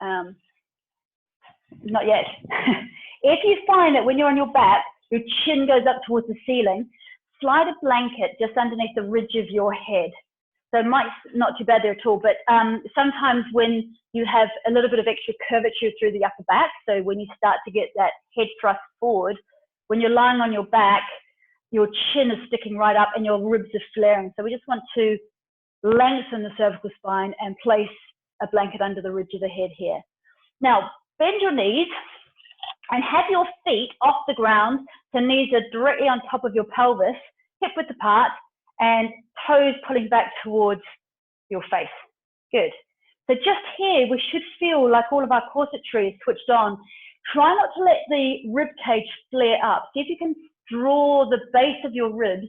Not yet. If you find that when you're on your back, your chin goes up towards the ceiling, slide a blanket just underneath the ridge of your head. So it might not too bad there at all, but sometimes when you have a little bit of extra curvature through the upper back, so when you start to get that head thrust forward, when you're lying on your back, your chin is sticking right up and your ribs are flaring. So we just want to lengthen the cervical spine and place a blanket under the ridge of the head here. Now, bend your knees and have your feet off the ground, so knees are directly on top of your pelvis, hip width apart, and toes pulling back towards your face. Good. So just here, we should feel like all of our corsetry is switched on. Try not to let the rib cage flare up. See if you can draw the base of your ribs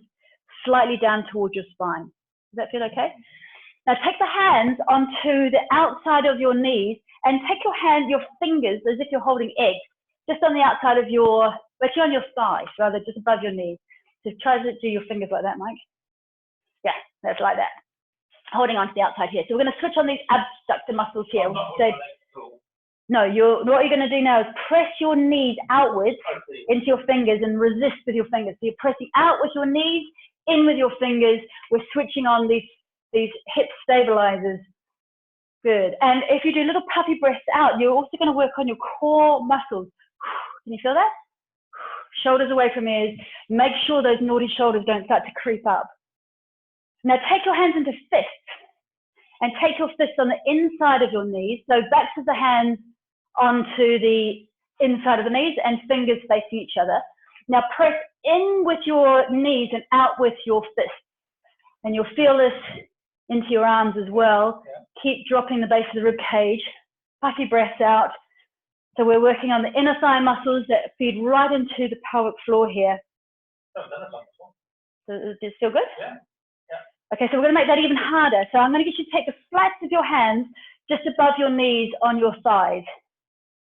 slightly down towards your spine. Does that feel okay? Now take the hands onto the outside of your knees and take your fingers as if you're holding eggs, just on the outside of your, actually on your thighs, rather, just above your knees. So try to do your fingers like that, Mike. Yeah, that's like that. Holding on to the outside here. So we're going to switch on these abductor muscles here. So, no, what you're going to do now is press your knees outwards into your fingers and resist with your fingers. So you're pressing out with your knees, in with your fingers. We're switching on these hip stabilizers. Good. And if you do little puppy breaths out, you're also going to work on your core muscles. Can you feel that? Shoulders away from ears. Make sure those naughty shoulders don't start to creep up. Now take your hands into fists and take your fists on the inside of your knees. So backs of the hands onto the inside of the knees and fingers facing each other. Now press in with your knees and out with your fists. And you'll feel this into your arms as well. Yeah. Keep dropping the base of the rib cage. Puffy breaths out. So we're working on the inner thigh muscles that feed right into the pelvic floor here. So is it still good? Yeah. Okay, so we're going to make that even harder. So I'm going to get you to take the flats of your hands just above your knees on your thighs.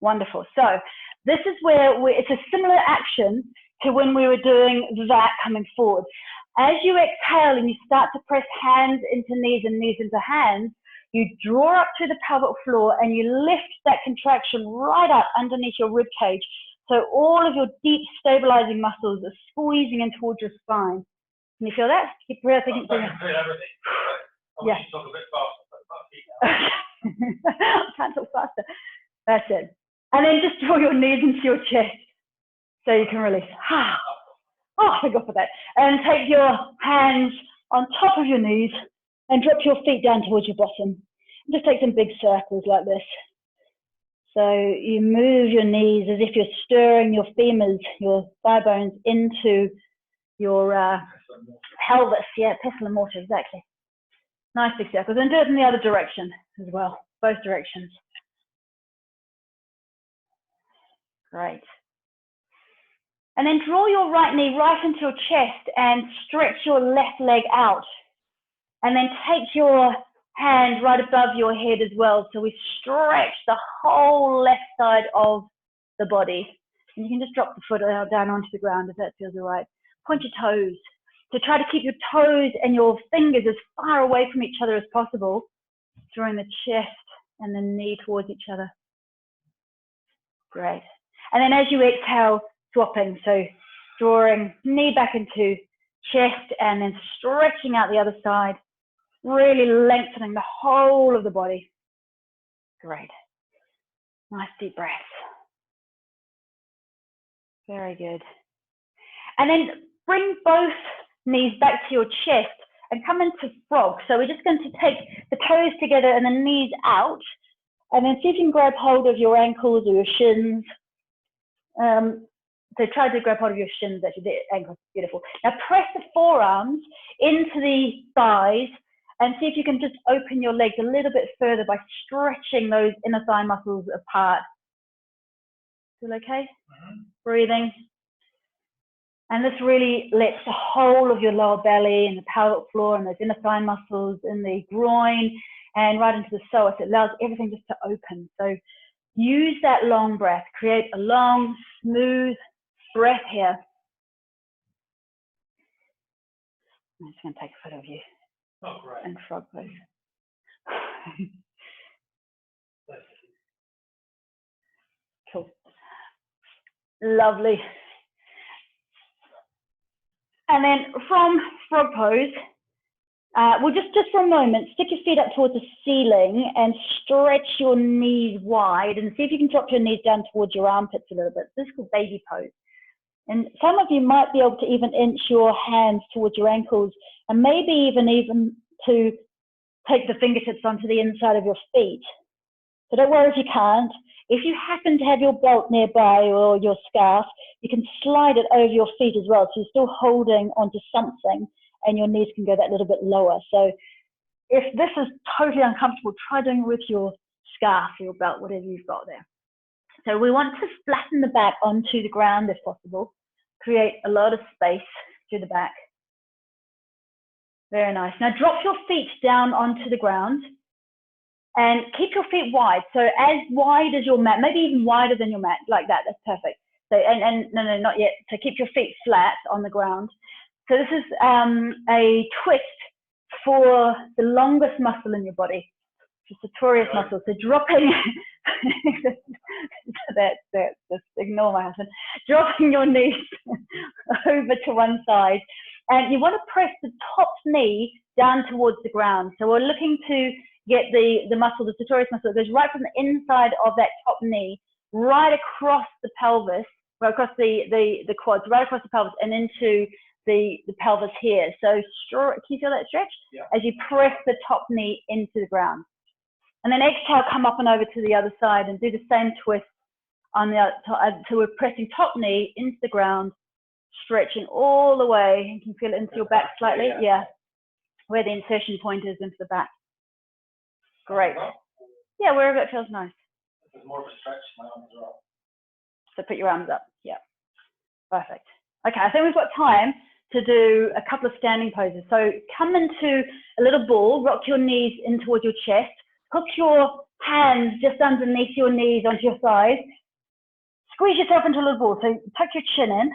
Wonderful. So this is where it's a similar action to when we were doing that coming forward. As you exhale and you start to press hands into knees and knees into hands, you draw up to the pelvic floor and you lift that contraction right up underneath your rib cage. So all of your deep stabilizing muscles are squeezing in towards your spine. Can you feel that? Keep breathing. I feel everything. Yeah. Talk a bit faster. I can't talk faster. That's it. And then just draw your knees into your chest so you can release. Oh, thank God for that. And take your hands on top of your knees and drop your feet down towards your bottom. Just take some big circles like this. So you move your knees as if you're stirring your femurs, your thigh bones into your pelvis. Yeah, pestle and mortar, exactly. Nice big circles. And do it in the other direction as well, both directions. Great. And then draw your right knee right into your chest and stretch your left leg out. And then take your hand right above your head as well. So we stretch the whole left side of the body. And you can just drop the foot down onto the ground if that feels all right. Point your toes. So try to keep your toes and your fingers as far away from each other as possible, drawing the chest and the knee towards each other. Great. And then as you exhale, swapping. So drawing knee back into chest and then stretching out the other side, really lengthening the whole of the body. Great. Nice deep breaths. Very good. And then bring both knees back to your chest and come into frog. So we're just going to take the toes together and the knees out. And then see if you can grab hold of your ankles or your shins. So try to grab hold of your shins, actually, the ankles, beautiful. Now press the forearms into the thighs and see if you can just open your legs a little bit further by stretching those inner thigh muscles apart. Feel okay? Breathing. And this really lets the whole of your lower belly and the pelvic floor and those inner thigh muscles and the groin and right into the psoas. It allows everything just to open. So use that long breath. Create a long, smooth breath here. I'm just going to take a photo of you. Oh, great. And frog pose. Cool. Lovely. And then from frog pose, well, just for a moment, stick your feet up towards the ceiling and stretch your knees wide and see if you can drop your knees down towards your armpits a little bit. This is called baby pose. And some of you might be able to even inch your hands towards your ankles and maybe even to take the fingertips onto the inside of your feet. So don't worry if you can't. If you happen to have your belt nearby or your scarf, you can slide it over your feet as well. So you're still holding onto something and your knees can go that little bit lower. So if this is totally uncomfortable, try doing it with your scarf or your belt, whatever you've got there. So we want to flatten the back onto the ground if possible. Create a lot of space through the back. Very nice. Now drop your feet down onto the ground and keep your feet wide. So as wide as your mat, maybe even wider than your mat, like that. That's perfect. So, no, not yet. So keep your feet flat on the ground. So this is a twist for the longest muscle in your body, the sartorius muscle. So dropping, just ignore my husband, dropping your knees over to one side. And you want to press the top knee down towards the ground. So we're looking to get the muscle, the sartorius muscle, it goes right from the inside of that top knee, right across the pelvis, right across the quads, right across the pelvis and into the pelvis here. So can you feel that stretch? Yeah. As you press the top knee into the ground. And then exhale, come up and over to the other side and do the same twist on the other side. So we're pressing top knee into the ground, stretching all the way. You can feel it into your back slightly. Yeah. Where the insertion point is into the back. Great. Yeah, wherever it feels nice. There's more of a stretch, my arms are up. So put your arms up. Yeah. Perfect. Okay, I think we've got time to do a couple of standing poses. So come into a little ball, rock your knees in towards your chest, hook your hands just underneath your knees onto your thighs, squeeze yourself into a little ball. So tuck your chin in.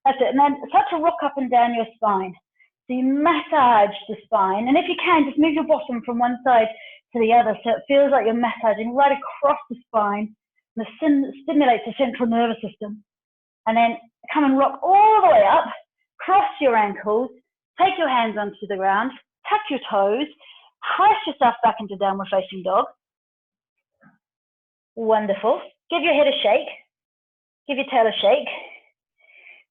That's it. And then start to rock up and down your spine. So you massage the spine. And if you can, just move your bottom from one side to the other so it feels like you're massaging right across the spine. And it stimulates the central nervous system. And then come and rock all the way up, cross your ankles, take your hands onto the ground, tuck your toes, press yourself back into downward facing dog. Wonderful. Give your head a shake. Give your tail a shake.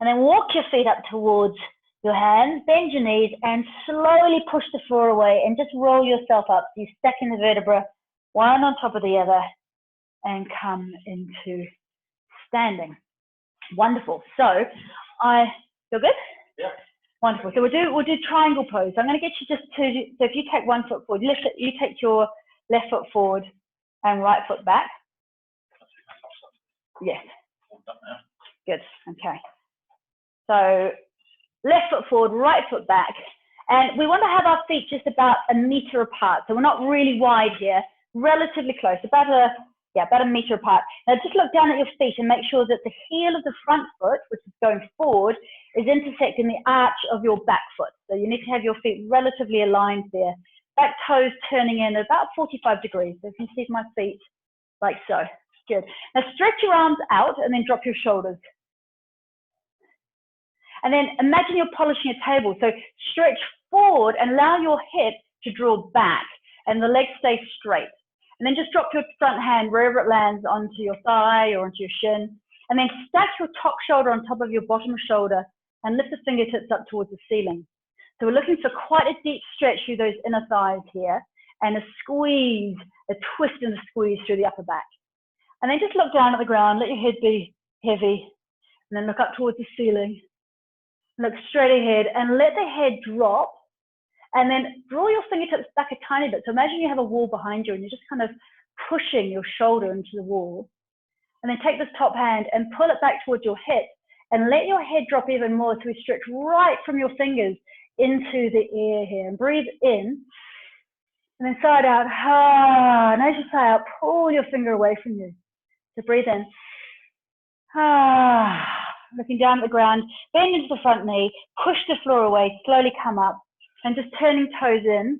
And then walk your feet up towards your hands, bend your knees, and slowly push the floor away and just roll yourself up. So you stack in the vertebra, one on top of the other, and come into standing. Wonderful. So feel good? Yeah. Wonderful. So we'll do triangle pose. I'm going to get you just to, so if you take one foot forward, you take your left foot forward and right foot back. Yes. Good. Okay. So left foot forward, right foot back. And we want to have our feet just about 1 meter apart. So we're not really wide here, relatively close, about a meter apart. Now just look down at your feet and make sure that the heel of the front foot, which is going forward, is intersecting the arch of your back foot. So you need to have your feet relatively aligned there. Back toes turning in at about 45 degrees. So if you see my feet like so. Good. Now stretch your arms out and then drop your shoulders. And then imagine you're polishing a table. So stretch forward and allow your hip to draw back and the legs stay straight. And then just drop your front hand wherever it lands onto your thigh or onto your shin. And then stack your top shoulder on top of your bottom shoulder and lift the fingertips up towards the ceiling. So we're looking for quite a deep stretch through those inner thighs here and a squeeze, a twist and a squeeze through the upper back. And then just look down at the ground, let your head be heavy, and then look up towards the ceiling. Look straight ahead and let the head drop. And then draw your fingertips back a tiny bit. So imagine you have a wall behind you and you're just kind of pushing your shoulder into the wall. And then take this top hand and pull it back towards your hip and let your head drop even more so we stretch right from your fingers into the air here. And breathe in and then sigh out. And as you sigh out, pull your finger away from you. So breathe in. Looking down at the ground, bend into the front knee, push the floor away, slowly come up. And just turning toes in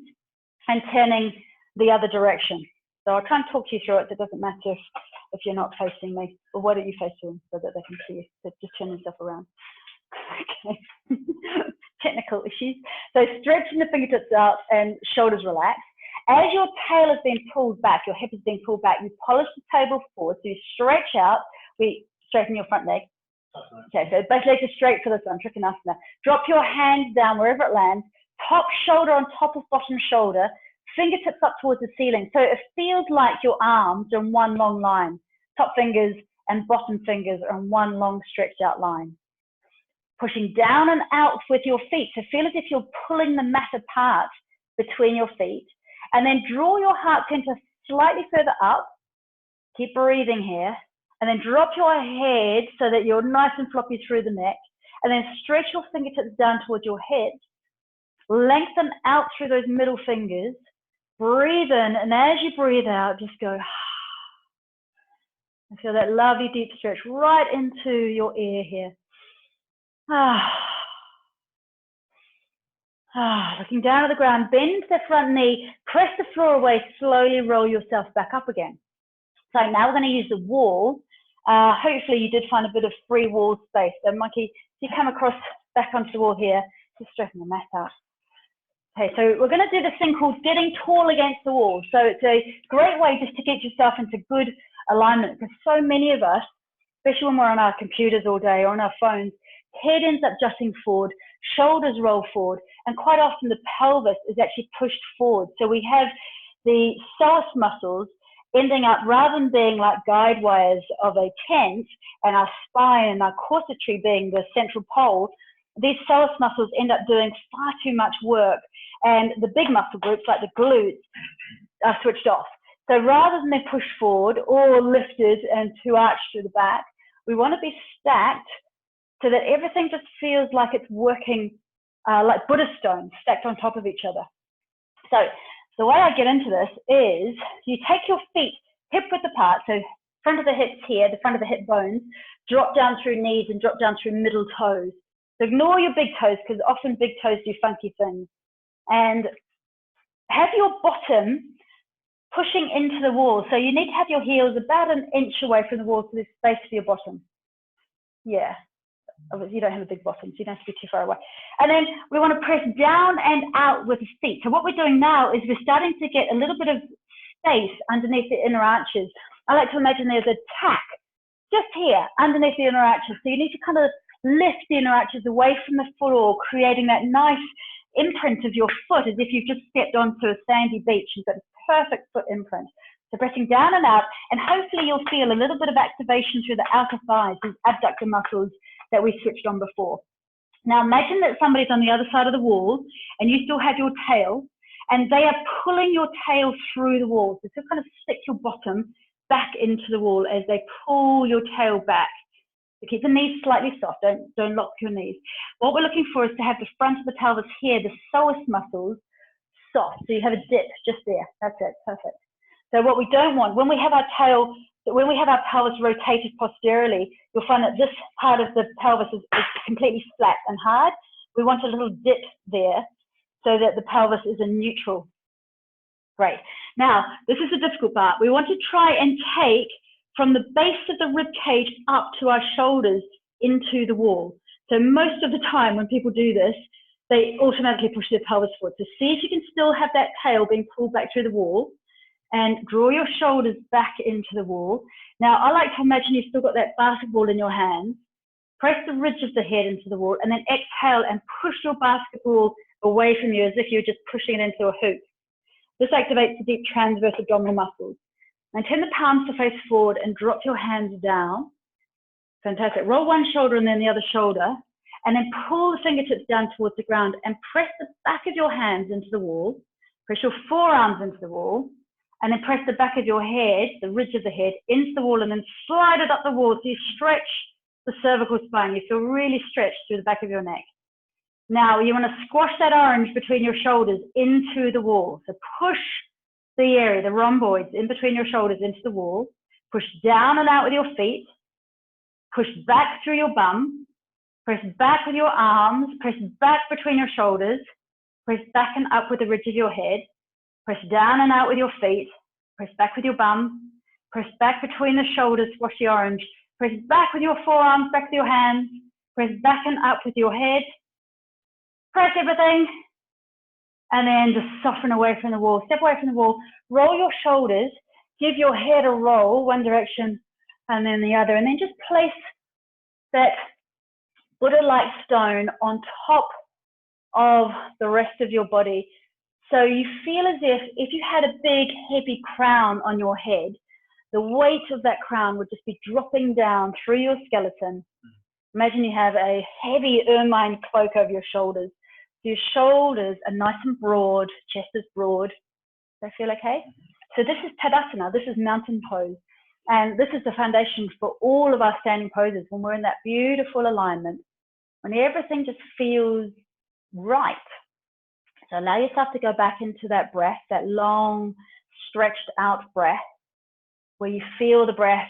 and turning the other direction. So I'll try and talk you through it, so it doesn't matter if you're not facing me. Or why don't you face them so that they can see you? So just turn yourself around. Okay. Technical issues. So stretching the fingertips out and shoulders relaxed. As your tail is being pulled back, your hip is being pulled back, you polish the table forward. So you stretch out, we straighten your front leg. Okay, so both legs are straight for this one, trikonasana. Drop your hands down wherever it lands, top shoulder on top of bottom shoulder, fingertips up towards the ceiling. So it feels like your arms are in one long line. Top fingers and bottom fingers are in one long stretched out line. Pushing down and out with your feet. So feel as if you're pulling the mat apart between your feet. And then draw your heart center slightly further up. Keep breathing here. And then drop your head so that you're nice and floppy through the neck. And then stretch your fingertips down towards your head. Lengthen out through those middle fingers. Breathe in, and as you breathe out, just go. And feel that lovely deep stretch right into your ear here. Looking down at the ground, bend the front knee, press the floor away, slowly roll yourself back up again. So now we're going to use the wall. Hopefully you did find a bit of free wall space. So Mikey, if you come across back onto the wall here, just straighten the mat out. Okay, so we're going to do this thing called getting tall against the wall. So it's a great way just to get yourself into good alignment, because so many of us, especially when we're on our computers all day or on our phones, head ends up jutting forward, shoulders roll forward, and quite often the pelvis is actually pushed forward. So we have the psoas muscles ending up, rather than being like guide wires of a tent, and our spine and our corsetry being the central pole, these psoas muscles end up doing far too much work, and the big muscle groups like the glutes are switched off. So rather than they're pushed forward or lifted and too arched through the back, we want to be stacked so that everything just feels like it's working like Buddha stones stacked on top of each other. So the way I get into this is you take your feet hip width apart, so front of the hips here, the front of the hip bones, drop down through knees and drop down through middle toes. So ignore your big toes, because often big toes do funky things. And have your bottom pushing into the wall. So you need to have your heels about an inch away from the wall, so there's space for your bottom. Yeah. You don't have a big bottom, so you don't have to be too far away. And then we want to press down and out with the feet. So what we're doing now is we're starting to get a little bit of space underneath the inner arches. I like to imagine there's a tack just here underneath the inner arches. So you need to kind of lift the inner arches away from the floor, creating that nice imprint of your foot as if you've just stepped onto a sandy beach. You've got a perfect foot imprint. So pressing down and out, and hopefully you'll feel a little bit of activation through the outer thighs, these abductor muscles that we switched on before. Now imagine that somebody's on the other side of the wall and you still have your tail, and they are pulling your tail through the wall. So just kind of stick your bottom back into the wall as they pull your tail back. So keep the knees slightly soft, don't lock your knees. What we're looking for is to have the front of the pelvis here, the psoas muscles, soft. So you have a dip just there. That's it, perfect. So what we don't want, when we have our tail, when we have our pelvis rotated posteriorly, you'll find that this part of the pelvis is completely flat and hard. We want a little dip there so that the pelvis is in neutral. Great. Now, this is the difficult part. We want to try and take from the base of the rib cage up to our shoulders into the wall. So most of the time when people do this, they automatically push their pelvis forward. So see if you can still have that tail being pulled back through the wall, and draw your shoulders back into the wall. Now, I like to imagine you've still got that basketball in your hands. Press the ridge of the head into the wall, and then exhale and push your basketball away from you as if you're just pushing it into a hoop. This activates the deep transverse abdominal muscles. And turn the palms to face forward and drop your hands down. Fantastic. Roll one shoulder and then the other shoulder, and then pull the fingertips down towards the ground and press the back of your hands into the wall. Press your forearms into the wall, and then press the back of your head, the ridge of the head, into the wall, and then slide it up the wall so you stretch the cervical spine. You feel really stretched through the back of your neck. Now you want to squash that orange between your shoulders into the wall. So push the area, the rhomboids, in between your shoulders into the wall. Push down and out with your feet. Push back through your bum. Press back with your arms. Press back between your shoulders. Press back and up with the ridge of your head. Press down and out with your feet. Press back with your bum. Press back between the shoulders, squash the orange. Press back with your forearms, back with your hands. Press back and up with your head. Press everything. And then just soften away from the wall. Step away from the wall. Roll your shoulders. Give your head a roll, one direction and then the other. And then just place that Buddha-like stone on top of the rest of your body. So you feel as if you had a big, heavy crown on your head, the weight of that crown would just be dropping down through your skeleton. Imagine you have a heavy ermine cloak over your shoulders. Your shoulders are nice and broad, chest is broad. Does that feel okay? So this is Tadasana, this is mountain pose. And this is the foundation for all of our standing poses when we're in that beautiful alignment, when everything just feels right. So allow yourself to go back into that breath, that long, stretched out breath, where you feel the breath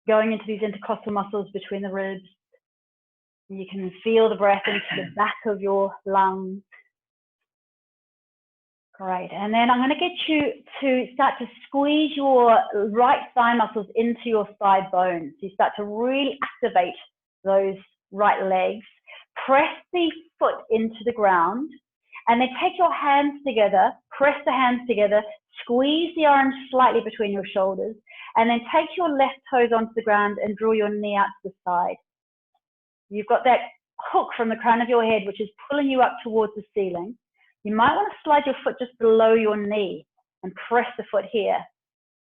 going into these intercostal muscles between the ribs. You can feel the breath into the back of your lungs. Great. And then I'm going to get you to start to squeeze your right thigh muscles into your thigh bones. You start to really activate those right legs. Press the foot into the ground. And then take your hands together, press the hands together, squeeze the orange slightly between your shoulders, and then take your left toes onto the ground and draw your knee out to the side. You've got that hook from the crown of your head, which is pulling you up towards the ceiling. You might want to slide your foot just below your knee and press the foot here.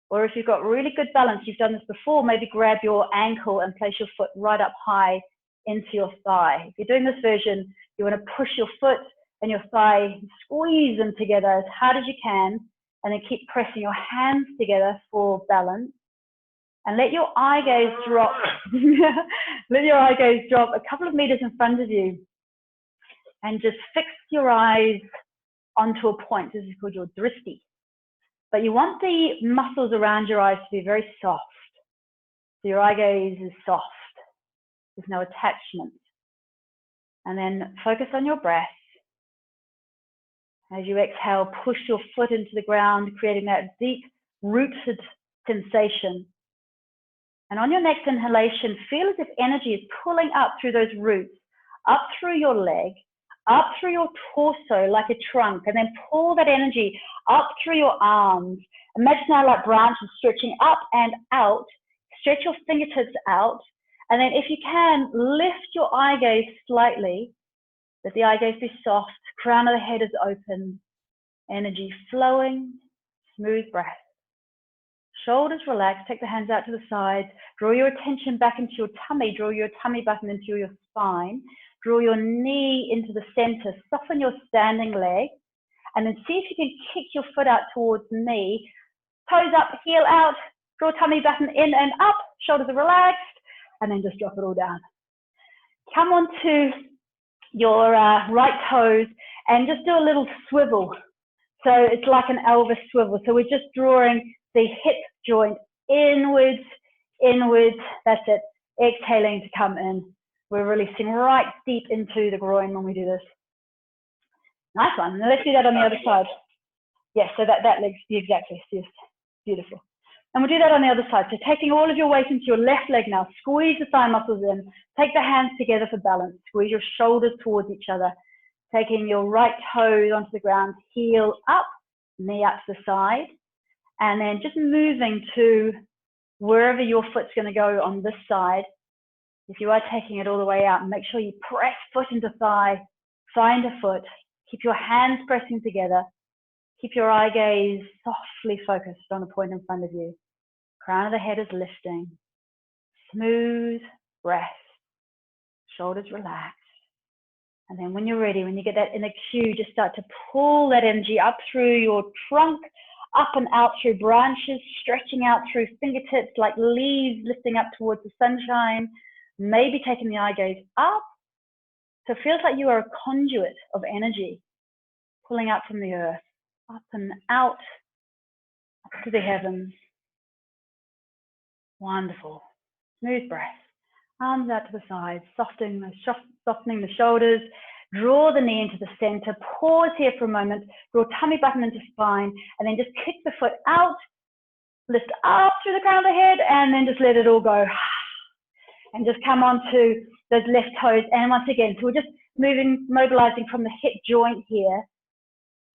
Or if you've got really good balance, you've done this before, maybe grab your ankle and place your foot right up high into your thigh. If you're doing this version, you want to push your foot and your thigh, squeeze them together as hard as you can, and then keep pressing your hands together for balance. And let your eye gaze drop. Let your eye gaze drop a couple of meters in front of you. And just fix your eyes onto a point. This is called your drishti. But you want the muscles around your eyes to be very soft. So your eye gaze is soft. There's no attachment. And then focus on your breath. As you exhale, push your foot into the ground, creating that deep rooted sensation. And on your next inhalation, feel as if energy is pulling up through those roots, up through your leg, up through your torso like a trunk, and then pull that energy up through your arms. Imagine now like branches stretching up and out. Stretch your fingertips out. And then if you can, lift your eye gaze slightly. Let the eye gaze be soft. Crown of the head is open. Energy flowing. Smooth breath. Shoulders relaxed. Take the hands out to the sides. Draw your attention back into your tummy. Draw your tummy button into your spine. Draw your knee into the center. Soften your standing leg. And then see if you can kick your foot out towards knee. Toes up, heel out. Draw tummy button in and up. Shoulders are relaxed. And then just drop it all down. Come on to your right toes and just do a little swivel. So it's like an Elvis swivel. So we're just drawing the hip joint inwards, inwards. That's it. Exhaling to come in. We're releasing right deep into the groin when we do this. Nice one. Now let's do that on the other side. Yes, so that leg's exactly. Yes, beautiful. And we'll do that on the other side. So taking all of your weight into your left leg now. Squeeze the thigh muscles in. Take the hands together for balance. Squeeze your shoulders towards each other. Taking your right toes onto the ground. Heel up, knee up to the side. And then just moving to wherever your foot's going to go on this side. If you are taking it all the way out, make sure you press foot into thigh. Find a foot. Keep your hands pressing together. Keep your eye gaze softly focused on a point in front of you. Crown of the head is lifting. Smooth breath. Shoulders relaxed. And then when you're ready, when you get that inner cue, just start to pull that energy up through your trunk, up and out through branches, stretching out through fingertips like leaves lifting up towards the sunshine. Maybe taking the eye gaze up. So it feels like you are a conduit of energy pulling out from the earth. Up and out, up to the heavens. Wonderful. Smooth breath. Arms out to the sides, softening the shoulders. Draw the knee into the center. Pause here for a moment. Draw tummy button into spine. And then just kick the foot out. lift up through the crown of the head, and then just let it all go. And just come onto those left toes. And once again, so we're just moving, mobilizing from the hip joint here,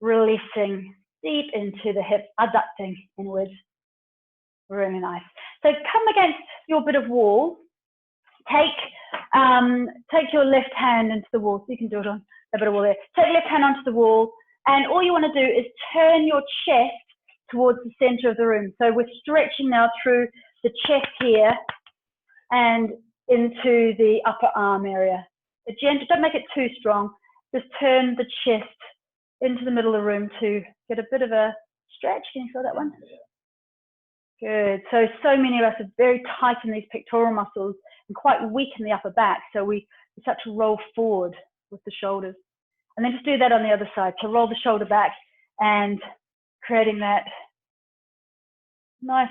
releasing deep into the hip, adducting inwards. Really nice. So come against your bit of wall. Take your left hand into the wall. So you can do it on a bit of wall there. Take your left hand onto the wall. And all you want to do is turn your chest towards the center of the room. So we're stretching now through the chest here and into the upper arm area. Don't make it too strong. Just turn the chest into the middle of the room to get a bit of a stretch. Can you feel that one? Good. So many of us are very tight in these pectoral muscles and quite weak in the upper back. So we start to roll forward with the shoulders. And then just do that on the other side. So roll the shoulder back and creating that nice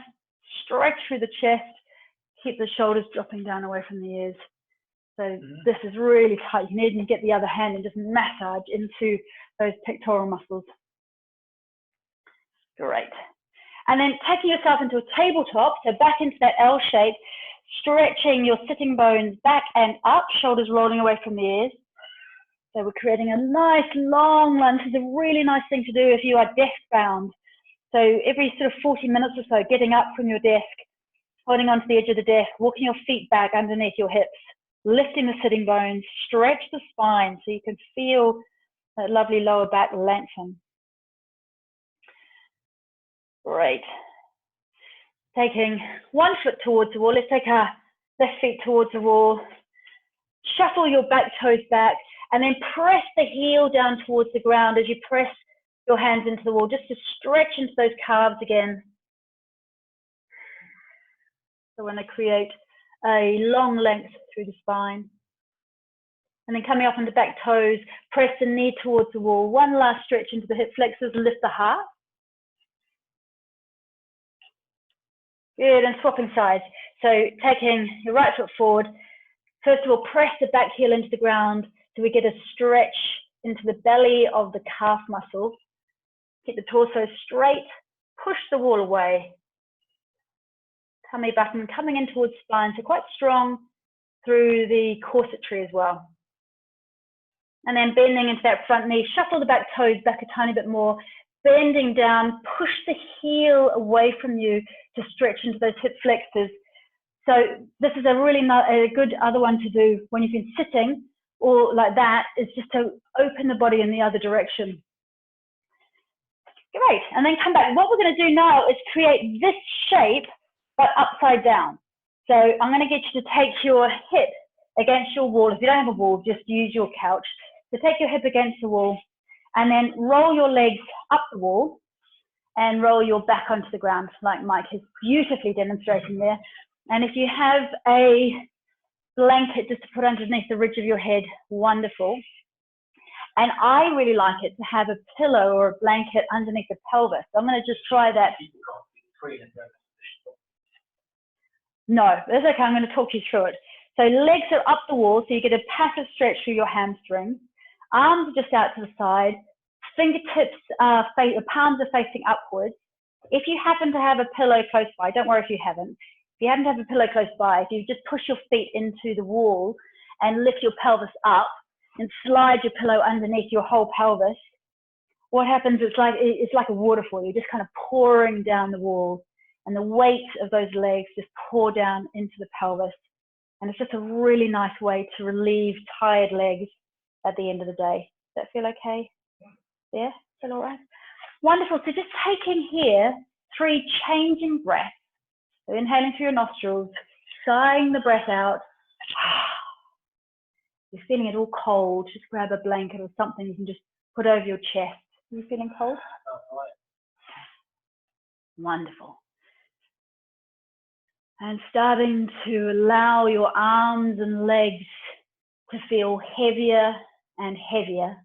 stretch through the chest. Keep the shoulders dropping down away from the ears. So this is really tight. You need to get the other hand and just massage into those pectoral muscles. Great. And then taking yourself into a tabletop, so back into that L shape, stretching your sitting bones back and up, shoulders rolling away from the ears. So we're creating a nice long lunge. This is a really nice thing to do if you are desk bound. So every sort of 40 minutes or so, getting up from your desk, holding onto the edge of the desk, walking your feet back underneath your hips, lifting the sitting bones, stretch the spine so you can feel that lovely lower back lengthen. Great. Taking one foot towards the wall. Let's take our left feet towards the wall. Shuffle your back toes back and then press the heel down towards the ground as you press your hands into the wall, just to stretch into those calves again. So when they create a long length through the spine. And then coming up onto back toes, press the knee towards the wall. One last stretch into the hip flexors, lift the heart. Good, and swapping sides. So taking your right foot forward. First of all, press the back heel into the ground so we get a stretch into the belly of the calf muscle. Keep the torso straight, push the wall away. Tummy button coming in towards spine, so quite strong through the corsetry as well. And then bending into that front knee, shuffle the back toes back a tiny bit more, bending down, push the heel away from you to stretch into those hip flexors. So this is a really a good other one to do when you've been sitting or like that, is just to open the body in the other direction. Great, and then come back. What we're going to do now is create this shape, but upside down. So I'm going to get you to take your hip against your wall. If you don't have a wall, just use your couch. So take your hip against the wall and then roll your legs up the wall and roll your back onto the ground, like Mike is beautifully demonstrating there. And if you have a blanket just to put underneath the ridge of your head, wonderful. And I really like it to have a pillow or a blanket underneath the pelvis. So I'm going to just try that. No, that's okay. I'm going to talk you through it. So legs are up the wall, so you get a passive stretch through your hamstrings. Arms are just out to the side. Fingertips, palms are facing upwards. If you happen to have a pillow close by, don't worry if you haven't. If you happen to have a pillow close by, if you just push your feet into the wall and lift your pelvis up and slide your pillow underneath your whole pelvis, what happens is it's like a waterfall. You're just kind of pouring down the wall, and the weight of those legs just pour down into the pelvis. And it's just a really nice way to relieve tired legs at the end of the day. Does that feel okay? Yeah, feel all right? Wonderful. So just taking here 3 changing breaths. So inhaling through your nostrils, sighing the breath out. You're feeling it all cold, just grab a blanket or something you can just put over your chest. Are you feeling cold? Wonderful. And starting to allow your arms and legs to feel heavier and heavier.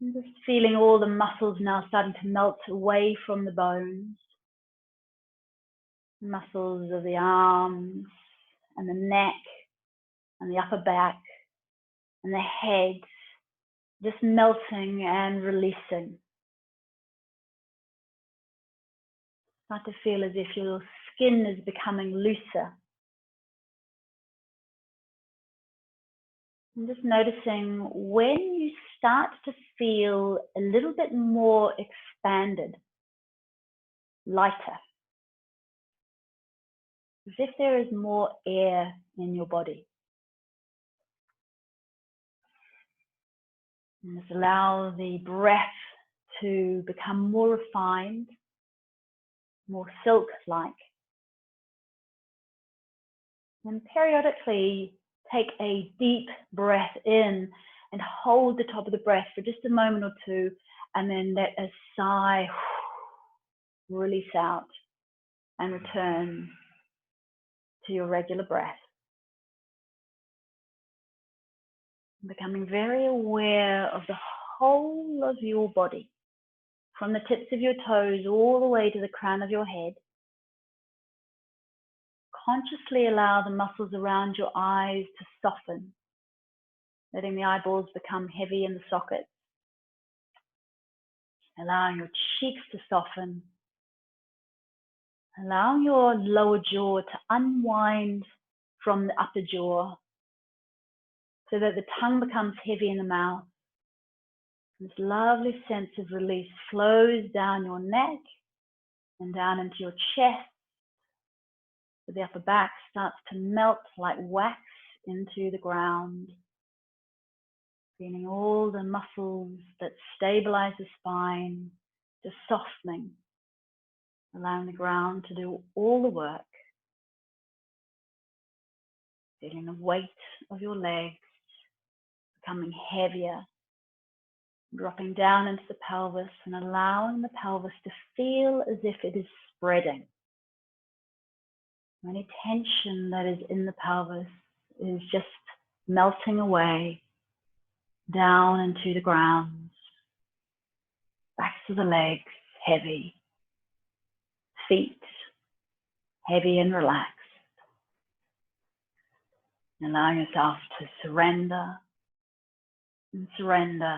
And just feeling all the muscles now starting to melt away from the bones. Muscles of the arms and the neck and the upper back and the head, just melting and releasing. Start to feel as if your skin is becoming looser. And just noticing when you start to feel a little bit more expanded, lighter, as if there is more air in your body. And just allow the breath to become more refined, more silk-like. And periodically take a deep breath in and hold the top of the breath for just a moment or two, and then let a sigh release out and return to your regular breath. Becoming very aware of the whole of your body, from the tips of your toes all the way to the crown of your head. Consciously allow the muscles around your eyes to soften, letting the eyeballs become heavy in the sockets. Allowing your cheeks to soften. Allowing your lower jaw to unwind from the upper jaw so that the tongue becomes heavy in the mouth. This lovely sense of release flows down your neck and down into your chest. So the upper back starts to melt like wax into the ground. Feeling all the muscles that stabilize the spine just softening, allowing the ground to do all the work. Feeling the weight of your legs becoming heavier, dropping down into the pelvis and allowing the pelvis to feel as if it is spreading. Any tension that is in the pelvis is just melting away down into the ground. Backs of the legs heavy, feet heavy and relaxed. Allowing yourself to surrender and surrender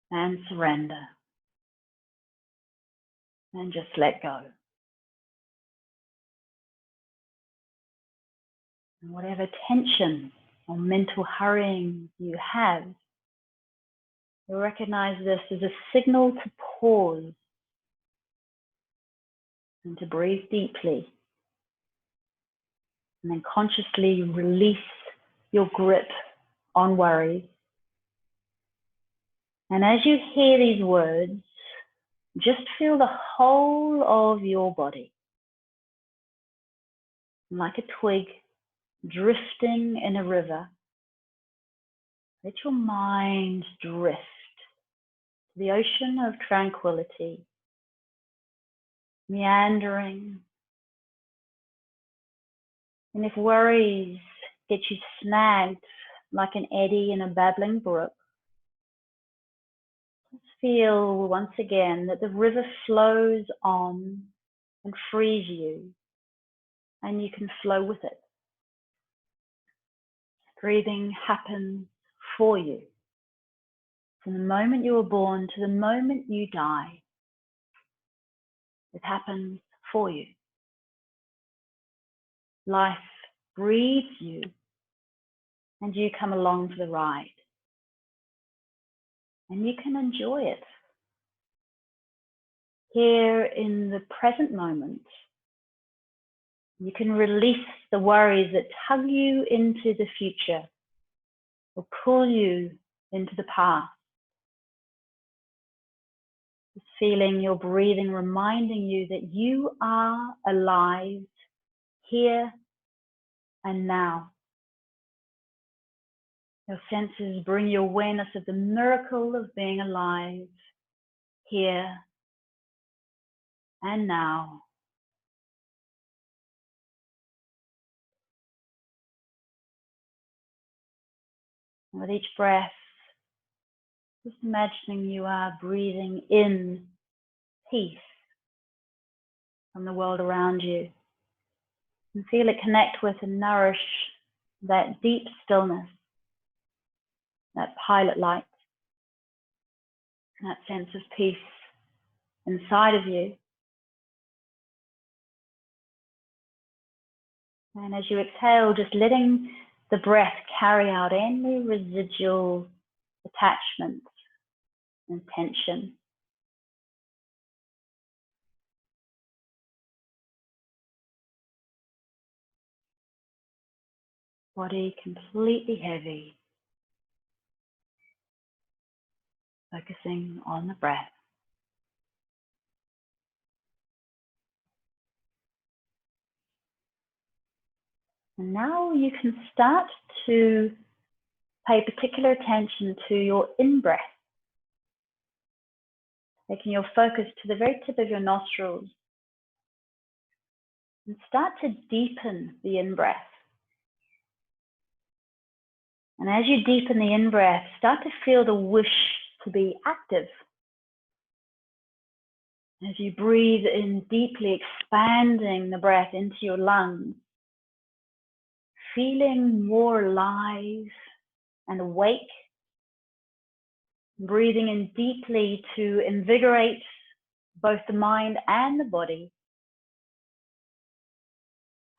and surrender, and just let go. And whatever tension or mental hurrying you have, you recognize this as a signal to pause and to breathe deeply, and then consciously release your grip on worries. And as you hear these words, just feel the whole of your body, like a twig drifting in a river. Let your mind drift to the ocean of tranquility, meandering. And if worries get you snagged like an eddy in a babbling brook, just feel once again that the river flows on and frees you, and you can flow with it. Breathing happens for you. From the moment you were born to the moment you die, it happens for you. Life breathes you, and you come along for the ride. And you can enjoy it. Here in the present moment, you can release the worries that tug you into the future or pull you into the past. Just feeling your breathing reminding you that you are alive here and now. Your senses bring you awareness of the miracle of being alive here and now. And with each breath, just imagining you are breathing in peace from the world around you. And feel it connect with and nourish that deep stillness, that pilot light, that sense of peace inside of you. And as you exhale, just letting the breath carry out any residual attachments and tension. Body completely heavy. Focusing on the breath. And now you can start to pay particular attention to your in-breath. Taking your focus to the very tip of your nostrils. And start to deepen the in-breath. And as you deepen the in-breath, start to feel the wish to be active. As you breathe in deeply, expanding the breath into your lungs, feeling more alive and awake, breathing in deeply to invigorate both the mind and the body,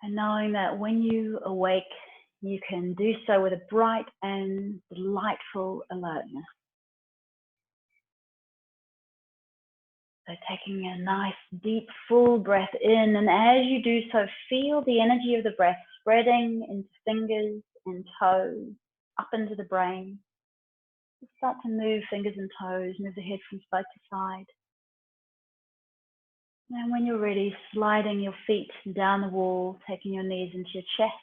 and knowing that when you awake, you can do so with a bright and delightful alertness. So taking a nice deep full breath in, and as you do so, feel the energy of the breath spreading into fingers and toes, up into the brain. Start to move fingers and toes, move the head from side to side. And when you're ready, sliding your feet down the wall, taking your knees into your chest,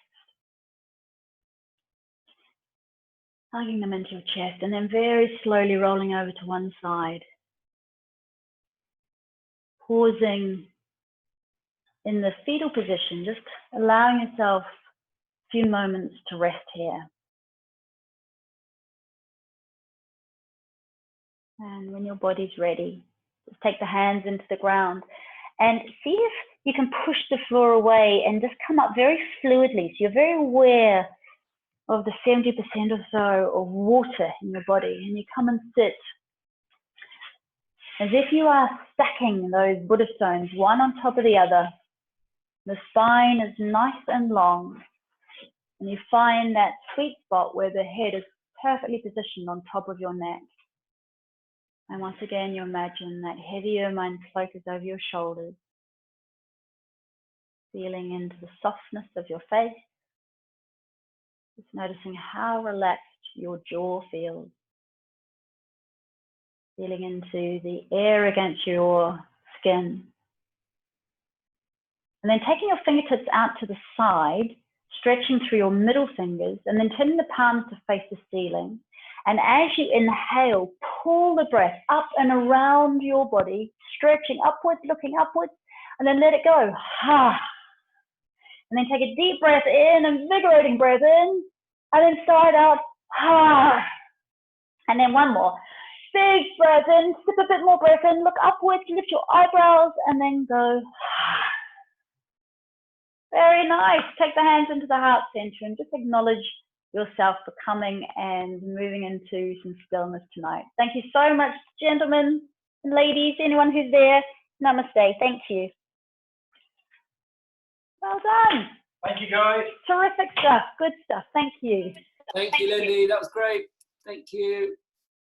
hugging them into your chest, and then very slowly rolling over to one side. Pausing in the fetal position, just allowing yourself a few moments to rest here. And when your body's ready, just take the hands into the ground and see if you can push the floor away and just come up very fluidly. So you're very aware of the 70% or so of water in your body, and you come and sit as if you are stacking those Buddha stones one on top of the other. The spine is nice and long, and you find that sweet spot where the head is perfectly positioned on top of your neck. And once again, you imagine that heavier mind focus over your shoulders, feeling into the softness of your face, just noticing how relaxed your jaw feels, feeling into the air against your skin. And then taking your fingertips out to the side, stretching through your middle fingers, and then turning the palms to face the ceiling. And as you inhale, pull the breath up and around your body, stretching upwards, looking upwards, and then let it go. And then take a deep breath in, invigorating breath in, and then sigh out. And then one more. Big breath in, sip a bit more breath in, look upwards, lift your eyebrows, and then go. Very nice. Take the hands into the heart center and just acknowledge yourself becoming and moving into some stillness tonight. Thank you so much, gentlemen and ladies, anyone who's there. Namaste. Thank you. Well done. Thank you, guys. Terrific stuff. Good stuff. Thank you. Thank you, Lindy. That was great. Thank you.